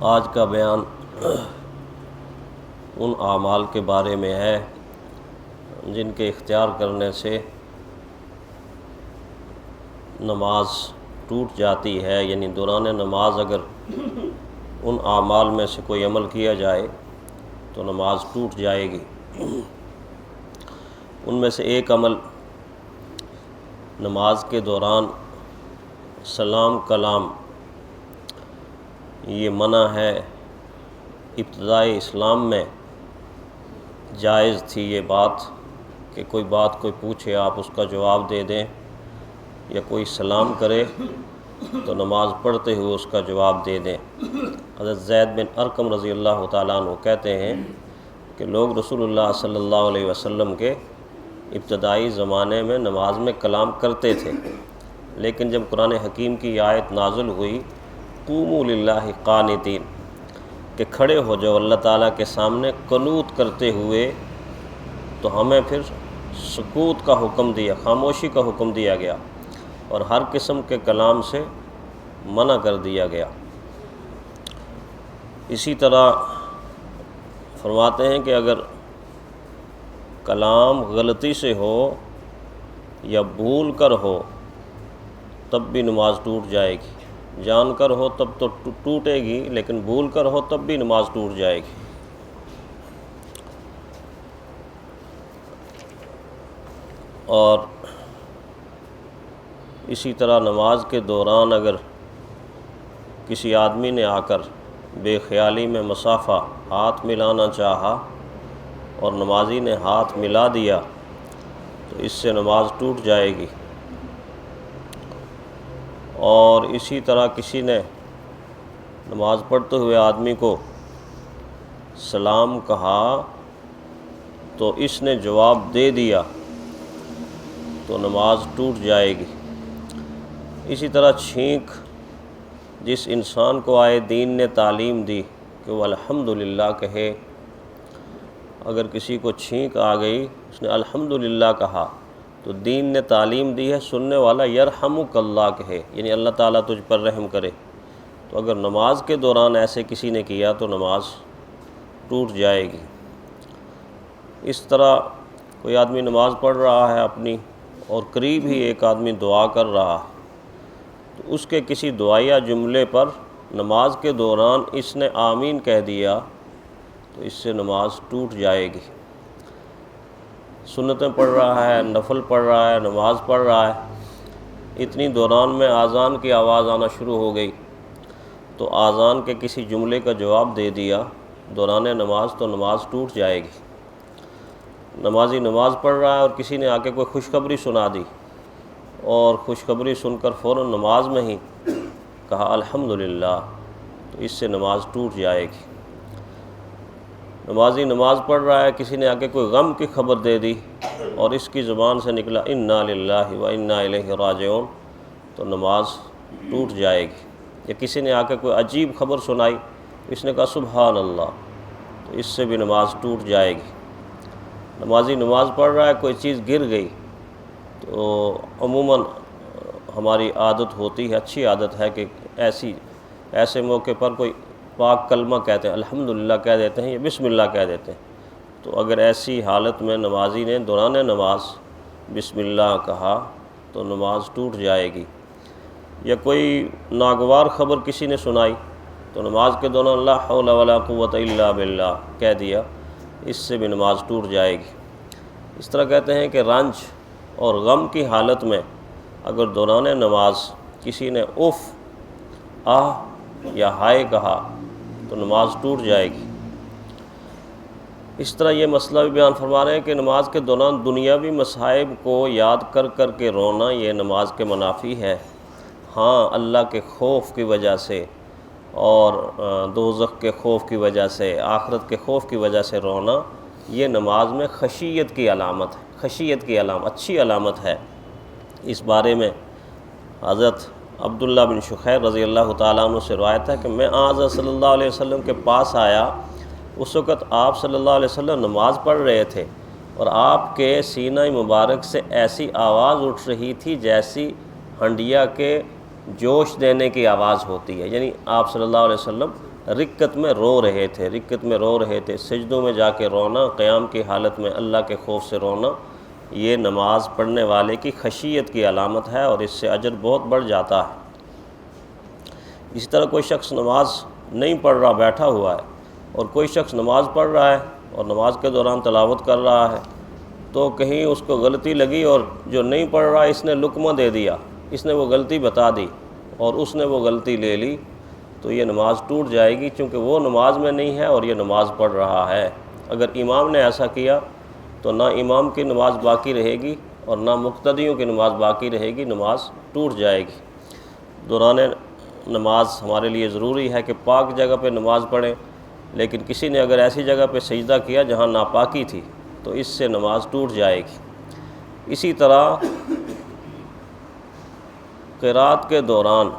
آج کا بیان ان اعمال کے بارے میں ہے جن کے اختیار کرنے سے نماز ٹوٹ جاتی ہے، یعنی دوران نماز اگر ان اعمال میں سے کوئی عمل کیا جائے تو نماز ٹوٹ جائے گی۔ ان میں سے ایک عمل نماز کے دوران سلام کلام، یہ منع ہے۔ ابتدائی اسلام میں جائز تھی یہ بات کہ کوئی بات کوئی پوچھے آپ اس کا جواب دے دیں، یا کوئی سلام کرے تو نماز پڑھتے ہوئے اس کا جواب دے دیں۔ حضرت زید بن ارقم رضی اللہ تعالیٰ عنہ کہتے ہیں کہ لوگ رسول اللہ صلی اللہ علیہ وسلم کے ابتدائی زمانے میں نماز میں کلام کرتے تھے، لیکن جب قرآن حکیم کی آیت نازل ہوئی قوموا للہ قانتین، کہ کھڑے ہو جاؤ اللہ تعالیٰ کے سامنے قنوت کرتے ہوئے، تو ہمیں پھر سکوت کا حکم دیا، خاموشی کا حکم دیا گیا، اور ہر قسم کے کلام سے منع کر دیا گیا۔ اسی طرح فرماتے ہیں کہ اگر کلام غلطی سے ہو یا بھول کر ہو تب بھی نماز ٹوٹ جائے گی، جان کر ہو تب تو ٹوٹے گی، لیکن بھول کر ہو تب بھی نماز ٹوٹ جائے گی۔ اور اسی طرح نماز کے دوران اگر کسی آدمی نے آ کر بے خیالی میں مصافحہ ہاتھ ملانا چاہا اور نمازی نے ہاتھ ملا دیا تو اس سے نماز ٹوٹ جائے گی۔ اور اسی طرح کسی نے نماز پڑھتے ہوئے آدمی کو سلام کہا تو اس نے جواب دے دیا تو نماز ٹوٹ جائے گی۔ اسی طرح چھینک، جس انسان کو آئے دین نے تعلیم دی کہ وہ الحمدللہ کہے، اگر کسی کو چھینک آ گئی اس نے الحمدللہ کہا تو دین نے تعلیم دی ہے سننے والا یرحمک اللہ کہے، یعنی اللہ تعالیٰ تجھ پر رحم کرے۔ تو اگر نماز کے دوران ایسے کسی نے کیا تو نماز ٹوٹ جائے گی۔ اس طرح کوئی آدمی نماز پڑھ رہا ہے اپنی، اور قریب ہی ایک آدمی دعا کر رہا ہے، تو اس کے کسی دعائیہ جملے پر نماز کے دوران اس نے آمین کہہ دیا تو اس سے نماز ٹوٹ جائے گی۔ سنتیں پڑھ رہا ہے، نفل پڑھ رہا ہے، نماز پڑھ رہا ہے، اتنی دوران میں اذان کی آواز آنا شروع ہو گئی تو اذان کے کسی جملے کا جواب دے دیا دوران نماز تو نماز ٹوٹ جائے گی۔ نمازی نماز پڑھ رہا ہے اور کسی نے آ کے کوئی خوشخبری سنا دی، اور خوشخبری سن کر فوراً نماز میں ہی کہا الحمدللہ، تو اس سے نماز ٹوٹ جائے گی۔ نمازی نماز پڑھ رہا ہے، کسی نے آ کے کوئی غم کی خبر دے دی اور اس کی زبان سے نکلا انا للہ و انا الیہ راجعون، تو نماز ٹوٹ جائے گی۔ یا کسی نے آ کے کوئی عجیب خبر سنائی، اس نے کہا سبحان اللہ، تو اس سے بھی نماز ٹوٹ جائے گی۔ نمازی نماز پڑھ رہا ہے، کوئی چیز گر گئی، تو عموماً ہماری عادت ہوتی ہے، اچھی عادت ہے کہ ایسے موقع پر کوئی پاک کلمہ کہتے ہیں، الحمدللہ کہہ دیتے ہیں یا بسم اللہ کہہ دیتے ہیں۔ تو اگر ایسی حالت میں نمازی نے دوران نماز بسم اللہ کہا تو نماز ٹوٹ جائے گی۔ یا کوئی ناگوار خبر کسی نے سنائی تو نماز کے دوران لا حول ولا قوت الا باللہ کہہ دیا، اس سے بھی نماز ٹوٹ جائے گی۔ اس طرح کہتے ہیں کہ رنج اور غم کی حالت میں اگر دوران نماز کسی نے اف، آہ یا ہائے کہا تو نماز ٹوٹ جائے گی۔ اس طرح یہ مسئلہ بھی بیان فرما رہے ہیں کہ نماز کے دوران دنیاوی مصائب کو یاد کر کر کے رونا یہ نماز کے منافی ہے۔ ہاں، اللہ کے خوف کی وجہ سے اور دوزخ کے خوف کی وجہ سے، آخرت کے خوف کی وجہ سے رونا یہ نماز میں خشیت کی علامت ہے، خشیت کی علامت، اچھی علامت ہے۔ اس بارے میں حضرت عبداللہ بن شخیر رضی اللہ تعالیٰ عنہ سے روایت ہے کہ میں حضرت صلی اللہ علیہ وسلم کے پاس آیا، اس وقت آپ صلی اللہ علیہ وسلم نماز پڑھ رہے تھے اور آپ کے سینہ مبارک سے ایسی آواز اٹھ رہی تھی جیسی ہنڈیا کے جوش دینے کی آواز ہوتی ہے، یعنی آپ صلی اللہ علیہ وسلم رکعت میں رو رہے تھے، رکعت میں رو رہے تھے، سجدوں میں جا کے رونا، قیام کی حالت میں اللہ کے خوف سے رونا، یہ نماز پڑھنے والے کی خشیت کی علامت ہے اور اس سے اجر بہت بڑھ جاتا ہے۔ اسی طرح کوئی شخص نماز نہیں پڑھ رہا، بیٹھا ہوا ہے، اور کوئی شخص نماز پڑھ رہا ہے اور نماز کے دوران تلاوت کر رہا ہے، تو کہیں اس کو غلطی لگی اور جو نہیں پڑھ رہا اس نے لقمہ دے دیا، اس نے وہ غلطی بتا دی اور اس نے وہ غلطی لے لی، تو یہ نماز ٹوٹ جائے گی، چونکہ وہ نماز میں نہیں ہے اور یہ نماز پڑھ رہا ہے۔ اگر امام نے ایسا کیا تو نہ امام کی نماز باقی رہے گی اور نہ مقتدیوں کی نماز باقی رہے گی، نماز ٹوٹ جائے گی۔ دوران نماز ہمارے لیے ضروری ہے کہ پاک جگہ پہ نماز پڑھیں، لیکن کسی نے اگر ایسی جگہ پہ سجدہ کیا جہاں ناپاکی تھی تو اس سے نماز ٹوٹ جائے گی۔ اسی طرح قرات کے دوران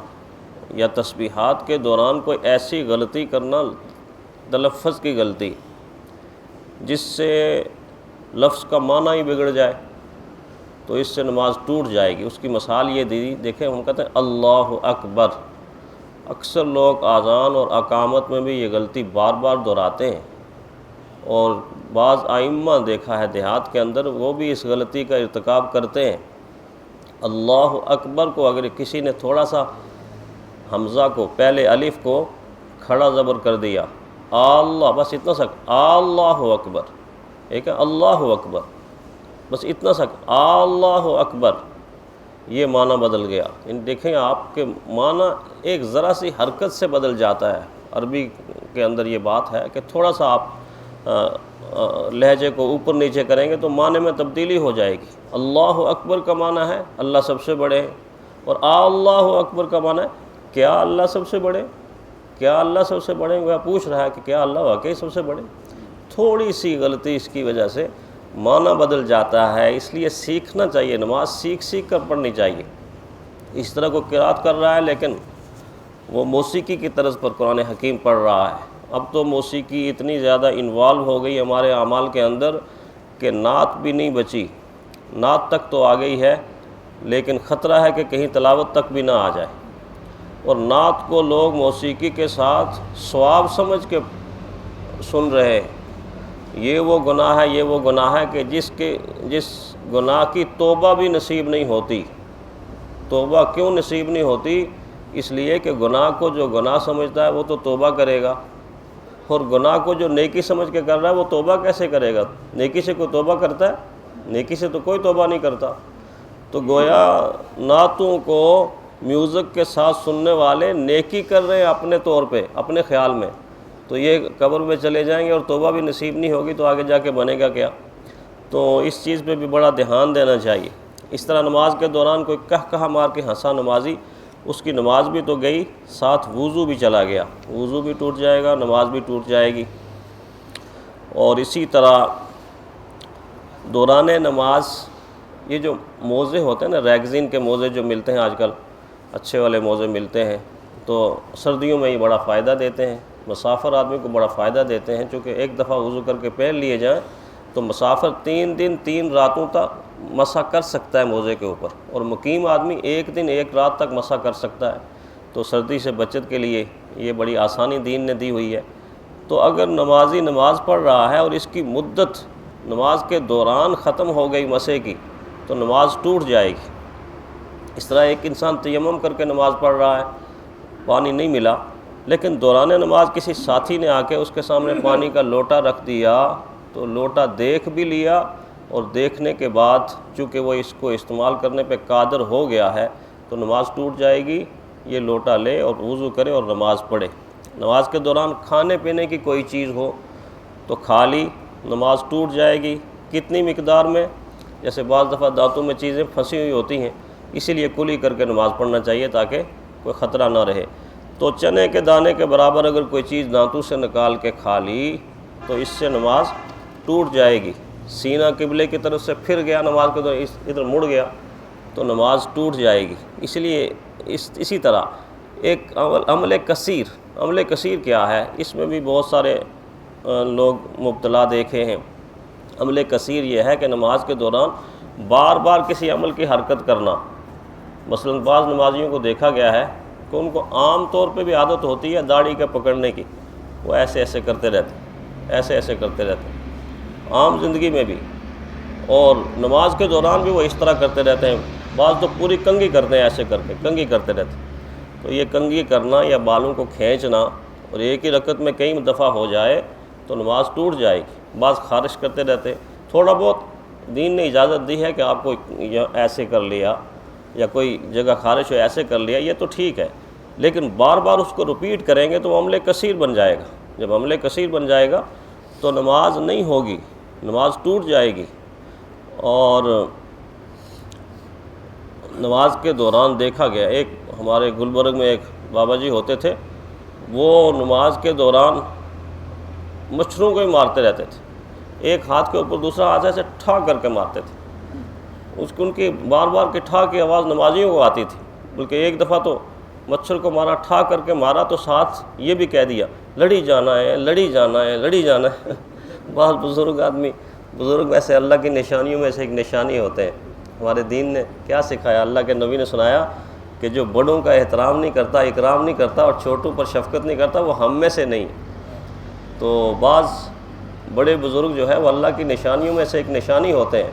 یا تسبیحات کے دوران کوئی ایسی غلطی کرنا، تلفظ کی غلطی، جس سے لفظ کا معنی ہی بگڑ جائے، تو اس سے نماز ٹوٹ جائے گی۔ اس کی مثال یہ دی، دیکھیں ہم کہتے ہیں اللہ اکبر، اکثر لوگ اذان اور اقامت میں بھی یہ غلطی بار بار دہراتے ہیں، اور بعض ائمہ دیکھا ہے دیہات کے اندر وہ بھی اس غلطی کا ارتکاب کرتے ہیں۔ اللہ اکبر کو اگر کسی نے تھوڑا سا حمزہ کو، پہلے الف کو کھڑا زبر کر دیا، اللہ، بس اتنا سک، اللہ اکبر، ایک ہے اللہ اکبر، بس اتنا سک، اللہ اکبر، یہ معنی بدل گیا۔ دیکھیں آپ کے معنی ایک ذرا سی حرکت سے بدل جاتا ہے۔ عربی کے اندر یہ بات ہے کہ تھوڑا سا آپ لہجے کو اوپر نیچے کریں گے تو معنی میں تبدیلی ہو جائے گی۔ اللہ اکبر کا معنی ہے اللہ سب سے بڑے ہیں، اور اللہ اکبر کا معنی ہے کیا اللہ سب سے بڑے، کیا اللہ سب سے بڑے، وہ پوچھ رہا ہے کہ کیا اللہ واقعی سب سے بڑے۔ تھوڑی سی غلطی اس کی وجہ سے معنی بدل جاتا ہے، اس لیے سیکھنا چاہیے، نماز سیکھ سیکھ کر پڑھنی چاہیے۔ اس طرح کوئی قرات کر رہا ہے لیکن وہ موسیقی کی طرز پر قرآن حکیم پڑھ رہا ہے۔ اب تو موسیقی اتنی زیادہ انوالو ہو گئی ہمارے اعمال کے اندر کہ نعت بھی نہیں بچی، نعت تک تو آ گئی ہے لیکن خطرہ ہے کہ کہیں تلاوت تک بھی نہ آ جائے، اور نعت کو لوگ موسیقی کے ساتھ ثواب سمجھ کے سن رہے ہیں۔ یہ وہ گناہ ہے، یہ وہ گناہ ہے کہ جس گناہ کی توبہ بھی نصیب نہیں ہوتی۔ توبہ کیوں نصیب نہیں ہوتی؟ اس لیے کہ گناہ کو جو گناہ سمجھتا ہے وہ تو توبہ کرے گا، اور گناہ کو جو نیکی سمجھ کے کر رہا ہے وہ توبہ کیسے کرے گا؟ نیکی سے کوئی توبہ کرتا ہے؟ نیکی سے تو کوئی توبہ نہیں کرتا۔ تو گویا نعتوں کو میوزک کے ساتھ سننے والے نیکی کر رہے ہیں اپنے طور پہ، اپنے خیال میں، تو یہ قبر میں چلے جائیں گے اور توبہ بھی نصیب نہیں ہوگی تو آگے جا کے بنے گا کیا؟ تو اس چیز پہ بھی بڑا دھیان دینا چاہیے۔ اس طرح نماز کے دوران کوئی کہا مار کے ہنسا نمازی، اس کی نماز بھی تو گئی، ساتھ وضو بھی چلا گیا، وضو بھی ٹوٹ جائے گا، نماز بھی ٹوٹ جائے گی۔ اور اسی طرح دوران نماز یہ جو موزے ہوتے ہیں نا، ریگزین کے موزے جو ملتے ہیں آج کل، اچھے والے موزے ملتے ہیں، تو سردیوں میں یہ بڑا فائدہ دیتے ہیں، مسافر آدمی کو بڑا فائدہ دیتے ہیں، چونکہ ایک دفعہ وضو کر کے پہن لیے جائیں تو مسافر 3 دن 3 راتوں تک مسح کر سکتا ہے موزے کے اوپر، اور مقیم آدمی 1 دن 1 رات تک مسح کر سکتا ہے۔ تو سردی سے بچت کے لیے یہ بڑی آسانی دین نے دی ہوئی ہے۔ تو اگر نمازی نماز پڑھ رہا ہے اور اس کی مدت نماز کے دوران ختم ہو گئی مسح کی، تو نماز ٹوٹ جائے گی۔ اس طرح ایک انسان تیمم کر کے نماز پڑھ رہا ہے، پانی نہیں ملا، لیکن دوران نماز کسی ساتھی نے آ کے اس کے سامنے پانی کا لوٹا رکھ دیا، تو لوٹا دیکھ بھی لیا، اور دیکھنے کے بعد چونکہ وہ اس کو استعمال کرنے پہ قادر ہو گیا ہے تو نماز ٹوٹ جائے گی۔ یہ لوٹا لے اور وضو کرے اور نماز پڑھے۔ نماز کے دوران کھانے پینے کی کوئی چیز ہو تو کھا لی، نماز ٹوٹ جائے گی۔ کتنی مقدار میں؟ جیسے بعض دفعہ دانتوں میں چیزیں پھنسی ہوئی ہوتی ہیں، اسی لیے کلی کر کے نماز پڑھنا چاہیے تاکہ کوئی خطرہ نہ رہے۔ تو چنے کے دانے کے برابر اگر کوئی چیز دانتوں سے نکال کے کھا لی تو اس سے نماز ٹوٹ جائے گی۔ سینہ قبلے کی طرف سے پھر گیا نماز کے دوران، ادھر مڑ گیا تو نماز ٹوٹ جائے گی۔ اس لیے اسی طرح ایک عمل کثیر کیا ہے؟ اس میں بھی بہت سارے لوگ مبتلا دیکھے ہیں۔ عمل کثیر یہ ہے کہ نماز کے دوران بار بار کسی عمل کی حرکت کرنا۔ مثلا بعض نمازیوں کو دیکھا گیا ہے، کہ ان کو عام طور پہ بھی عادت ہوتی ہے داڑھی کے پکڑنے کی، وہ ایسے ایسے کرتے رہتے ہیں، ایسے ایسے کرتے رہتے ہیں عام زندگی میں بھی، اور نماز کے دوران بھی وہ اس طرح کرتے رہتے ہیں، بعض تو پوری کنگھی کرتے ہیں ایسے کر کے، کنگھی کرتے رہتے ہیں۔ تو یہ کنگھی کرنا یا بالوں کو کھینچنا اور ایک ہی رکعت میں کئی دفعہ ہو جائے تو نماز ٹوٹ جائے گی۔ بعض خارش کرتے رہتے ہیں، تھوڑا بہت دین نے اجازت دی ہے کہ آپ کو ایسے کر لیا یا کوئی جگہ خارش ہو ایسے کر لیا، یہ تو ٹھیک ہے، لیکن بار بار اس کو رپیٹ کریں گے تو وہ عمل کثیر بن جائے گا۔ جب عمل کثیر بن جائے گا تو نماز نہیں ہوگی، نماز ٹوٹ جائے گی۔ اور نماز کے دوران دیکھا گیا، ایک ہمارے گلبرگ میں ایک بابا جی ہوتے تھے، وہ نماز کے دوران مچھروں کو ہی مارتے رہتے تھے، ایک ہاتھ کے اوپر دوسرا ہاتھ ایسے ٹھا کر کے مارتے تھے، ان کی بار بار کی ٹھا کی آواز نمازیوں کو آتی تھی، بلکہ ایک دفعہ تو مچھر کو مارا، ٹھا کر کے مارا تو ساتھ یہ بھی کہہ دیا لڑی جانا ہے، لڑی جانا ہے، لڑی جانا ہے۔ بعض بزرگ آدمی، بزرگ ویسے اللہ کی نشانیوں میں سے ایک نشانی ہوتے ہیں۔ ہمارے دین نے کیا سکھایا، اللہ کے نبی نے سنایا کہ جو بڑوں کا احترام نہیں کرتا، اکرام نہیں کرتا اور چھوٹوں پر شفقت نہیں کرتا، وہ ہم میں سے نہیں۔ تو بعض بڑے بزرگ جو ہے وہ اللہ کی نشانیوں میں سے ایک نشانی ہوتے ہیں،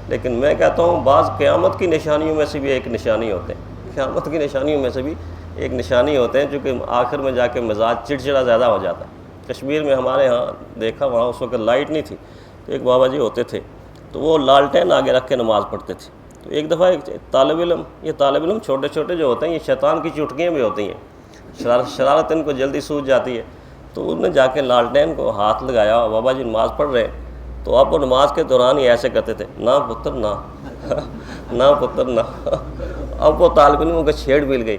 لیکن میں کہتا ہوں بعض قیامت کی نشانیوں میں سے بھی ایک نشانی ہوتے ہیں، قیامت کی نشانیوں میں سے بھی ایک نشانی ہوتے ہیں، چونکہ آخر میں جا کے مزاج چڑچڑا زیادہ ہو جاتا ہے۔ کشمیر میں ہمارے ہاں دیکھا، وہاں اس وقت لائٹ نہیں تھی، تو ایک بابا جی ہوتے تھے، تو وہ لالٹین آگے رکھ کے نماز پڑھتے تھے۔ تو ایک دفعہ ایک طالب علم چھوٹے چھوٹے جو ہوتے ہیں، یہ شیطان کی چٹکیاں بھی ہوتی ہیں، شرارت ان کو جلدی سوجھ جاتی ہے، تو انہوں نے جا کے لالٹین کو ہاتھ لگایا، بابا جی نماز پڑھ رہے ہیں، تو آپ وہ نماز کے دوران ہی ایسے کرتے تھے، نہ پتر نہ، نہ پتر نہ۔ اب وہ طالب علموں کو چھیڑ مل گئی،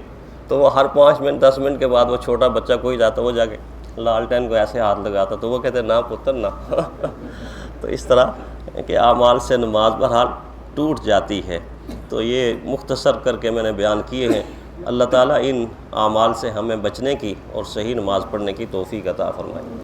تو وہ ہر 5 منٹ 10 منٹ کے بعد وہ چھوٹا بچہ کوئی جاتا، وہ جا کے لالٹین کو ایسے ہاتھ لگاتا، تو وہ کہتے نہ پتر نہ۔ تو اس طرح کہ اعمال سے نماز بہرحال ٹوٹ جاتی ہے۔ تو یہ مختصر کر کے میں نے بیان کیے ہیں۔ اللہ تعالیٰ ان اعمال سے ہمیں بچنے کی اور صحیح نماز پڑھنے کی توفیق عطا فرمائے۔